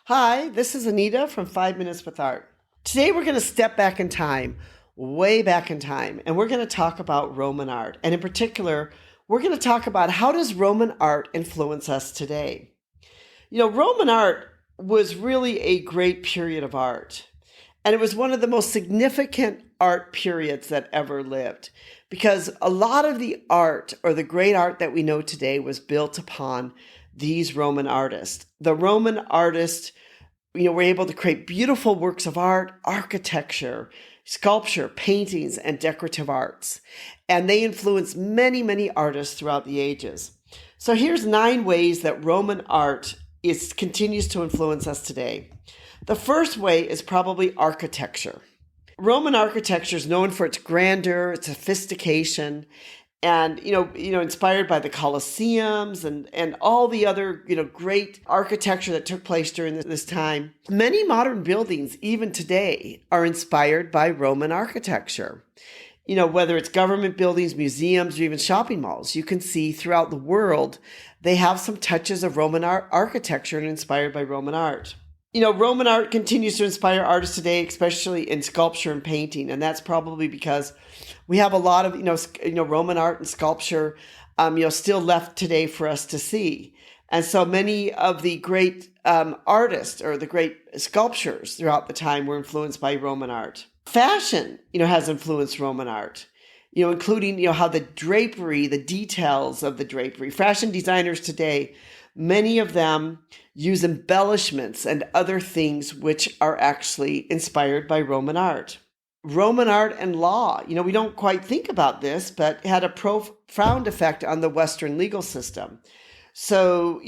Hi, this is Anita from 5 Minutes with Art. Today we're going to step back in time, way back in time, and we're going to talk about Roman art. And in particular, we're going to talk about how does Roman art influence us today. Roman art was really a great period of art. And it was one of the most significant art periods that ever lived because a lot of the art or the great art that we know today was built upon these Roman artists. The Roman artists, were able to create beautiful works of art, architecture, sculpture, paintings, and decorative arts. And they influenced many, many artists throughout the ages. So here's 9 ways that Roman art continues to influence us today. The first way is probably architecture. Roman architecture is known for its grandeur, its sophistication, and inspired by the Colosseums and all the other great architecture that took place during this time. Many modern buildings, even today, are inspired by Roman architecture. Whether it's government buildings, museums, or even shopping malls, you can see throughout the world they have some touches of Roman architecture and inspired by Roman art. Roman art continues to inspire artists today, especially in sculpture and painting, and that's probably because we have a lot of Roman art and sculpture still left today for us to see. And so many of the great artists or the great sculptures throughout the time were influenced by Roman art. Fashion, has influenced Roman art, including how the drapery, the details of the drapery. Fashion designers today, many of them use embellishments and other things which are actually inspired by Roman art. Roman art and law, we don't quite think about this, but had a profound effect on the Western legal system. So,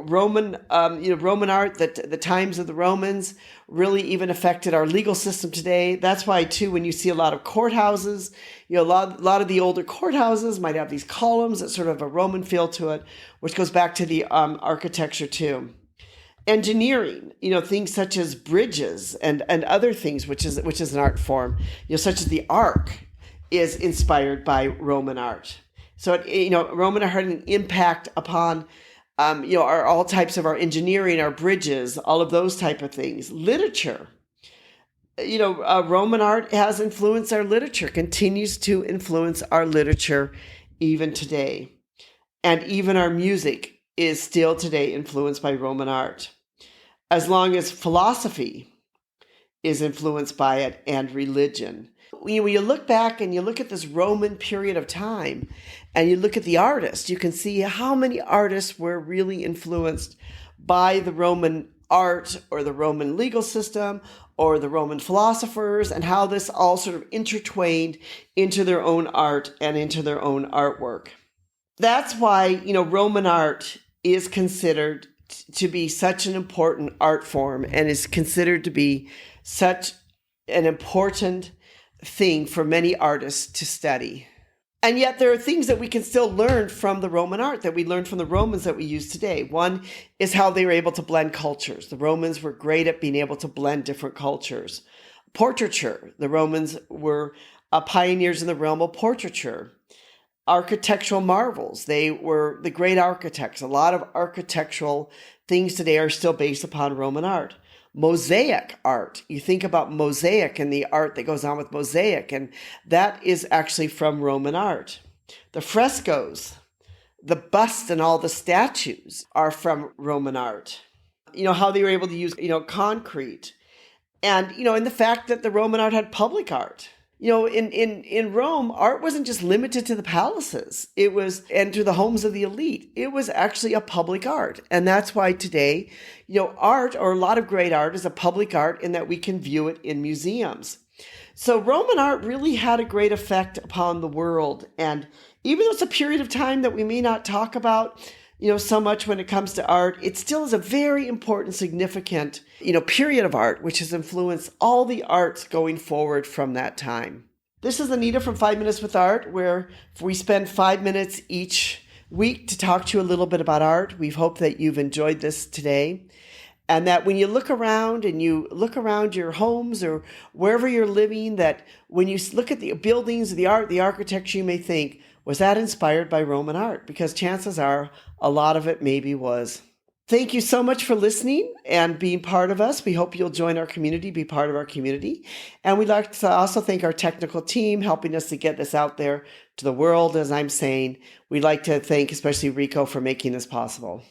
Roman art, the times of the Romans really even affected our legal system today. That's why, too, when you see a lot of courthouses, a lot of the older courthouses might have these columns that sort of have a Roman feel to it, which goes back to the architecture, too. Engineering, things such as bridges and other things, which is an art form, such as the arc, is inspired by Roman art. So, Roman art had an impact upon, all types of our engineering, our bridges, all of those type of things. Literature, Roman art has influenced our literature, continues to influence our literature even today. And even our music is still today influenced by Roman art. As long as philosophy is influenced by it and religion. When you look back and you look at this Roman period of time and you look at the artists, you can see how many artists were really influenced by the Roman art or the Roman legal system or the Roman philosophers and how this all sort of intertwined into their own art and into their own artwork. That's why, Roman art is considered to be such an important art form and is considered to be such an important thing for many artists to study. And yet there are things that we can still learn from the Roman art that we learned from the Romans that we use today. One is how they were able to blend cultures. The Romans were great at being able to blend different cultures. Portraiture. The Romans were pioneers in the realm of portraiture. Architectural marvels. They were the great architects. A lot of architectural things today are still based upon Roman art. Mosaic art. You think about mosaic and the art that goes on with mosaic, and that is actually from Roman art. The frescoes, the busts and all the statues are from Roman art. How they were able to use, concrete. And, in the fact that the Roman art had public art. In Rome, art wasn't just limited to the palaces. It was, and to the homes of the elite. It was actually a public art. And that's why today, art, or a lot of great art, is a public art in that we can view it in museums. So Roman art really had a great effect upon the world. And even though it's a period of time that we may not talk about, so much when it comes to art, it still is a very important, significant, period of art, which has influenced all the arts going forward from that time. This is Anita from 5 Minutes with Art, where we spend 5 minutes each week to talk to you a little bit about art. We hope that you've enjoyed this today. And that when you look around and you look around your homes or wherever you're living, that when you look at the buildings, the art, the architecture, you may think, was that inspired by Roman art? Because chances are a lot of it maybe was. Thank you so much for listening and being part of us. We hope you'll join our community, be part of our community. And we'd like to also thank our technical team helping us to get this out there to the world. As I'm saying, we'd like to thank especially Rico for making this possible.